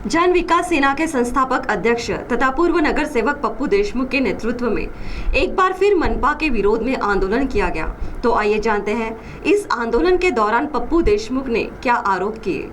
जन विकास सेना के संस्थापक अध्यक्ष तथा पूर्व नगर सेवक पप्पू देशमुख के नेतृत्व में एक बार फिर मनपा के विरोध में आंदोलन किया गया। तो आइए जानते हैं इस आंदोलन के दौरान पप्पू देशमुख ने क्या आरोप किए।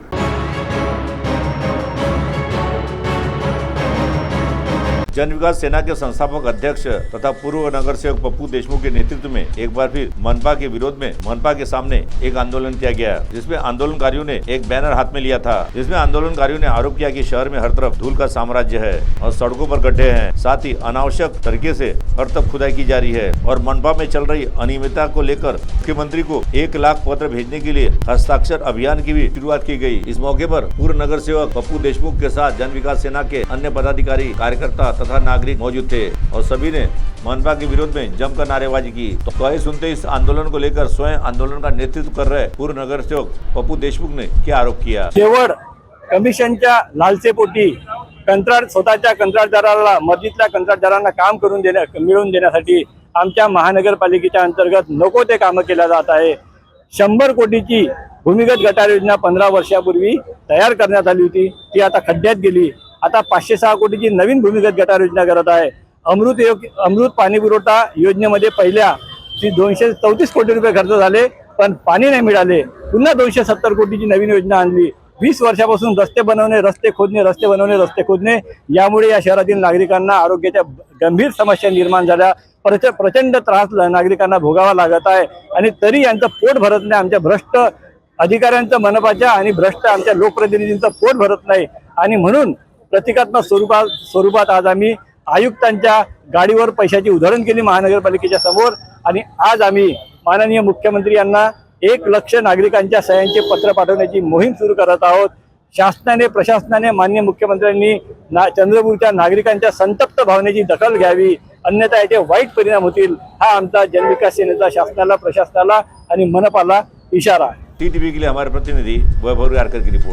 जन विकास सेना के संस्थापक अध्यक्ष तथा पूर्व नगर सेवक पप्पू देशमुख के नेतृत्व में एक बार फिर मनपा के विरोध में मनपा के सामने एक आंदोलन किया गया, जिसमें आंदोलनकारियों ने एक बैनर हाथ में लिया था, जिसमें आंदोलनकारियों ने आरोप किया कि शहर में हर तरफ धूल का साम्राज्य है और सड़कों पर गड्ढे हैं, साथ ही अनावश्यक तरीके से हर तरफ खुदाई की जा रही है और मनपा में चल रही अनियमितता को लेकर मुख्यमंत्री को 1 लाख पत्र भेजने के लिए हस्ताक्षर अभियान की भी शुरुआत की गई। इस मौके पर पूर्व नगर सेवक पप्पू देशमुख के साथ जन विकास सेना के अन्य पदाधिकारी, कार्यकर्ता तथा नागरिक मौजूद थे और सभी ने मनपा के विरोध में जमकर नारेबाजी की। तो आइए सुनते इस आंदोलन को लेकर स्वयं आंदोलन का नेतृत्व कर रहे पूर्व नगर सेवक पप्पू देशमुख ने क्या आरोप किया। केवळ कमिशनच्या लालसेपोटी स्वतःच्या कंत्राटदाराला, मर्जीतल्या कंत्राटदारांना काम मिळवून देण्यासाठी आमच्या महानगरपालिकेच्या अंतर्गत नको ते कामं केल्या जात आहे। 100 कोटीची भूमिगत गटार योजना 15 वर्षापूर्वी तयार करण्यात आली होती, ती आता खड्ड्यात गेली। आता 506 कोटीची नवीन भूमिगत गटार योजना करत आहे। अमृत पाणी पुरवठा योजनेमध्ये पहिल्या 234 कोटी रुपये खर्च झाले, पण पाणी नाही मिळाले। पुन्हा 270 कोटीची नवीन योजना आणली। 20 वर्षापासून रस्ते बनवणे, रस्ते खोदणे यामुळे या शहरातील नागरिकांना आरोग्याच्या गंभीर समस्या निर्माण झाल्या। प्रचंड त्रास नागरिकांना भोगावा लागत आहे आणि तरी यांचं पोट भरत नाही। आमच्या भ्रष्ट अधिकाऱ्यांचं, मनपाच्या आणि भ्रष्ट आमच्या लोकप्रतिनिधींचं पोट भरत नाही आणि म्हणून प्रतिकात्मक स्वरूपात आज आम्ही आयुक्तांच्या गाडीवर पैशाची उधळण केली महानगरपालिकेच्या समोर आणि आज आम्ही माननीय मुख्यमंत्री यांना 1 लाख नागरिकांच्या सह्यांचे पत्र पाठवण्याची मोहीम सुरू करत आहोत। प्रशासनाने माननीय मुख्यमंत्र्यांनी चंद्रपूरच्या नागरिकांच्या संतप्त भावनेची दखल घ्यावी, अन्यथा याचे वाईट परिणाम होतील, हा आमचा जनविकास सेनेचा शासनाला, प्रशासनाला आणि मनपाला इशारा आहे। टीटीवी के लिए हमारे प्रतिनिधि वैभव गारकर की रिपोर्ट।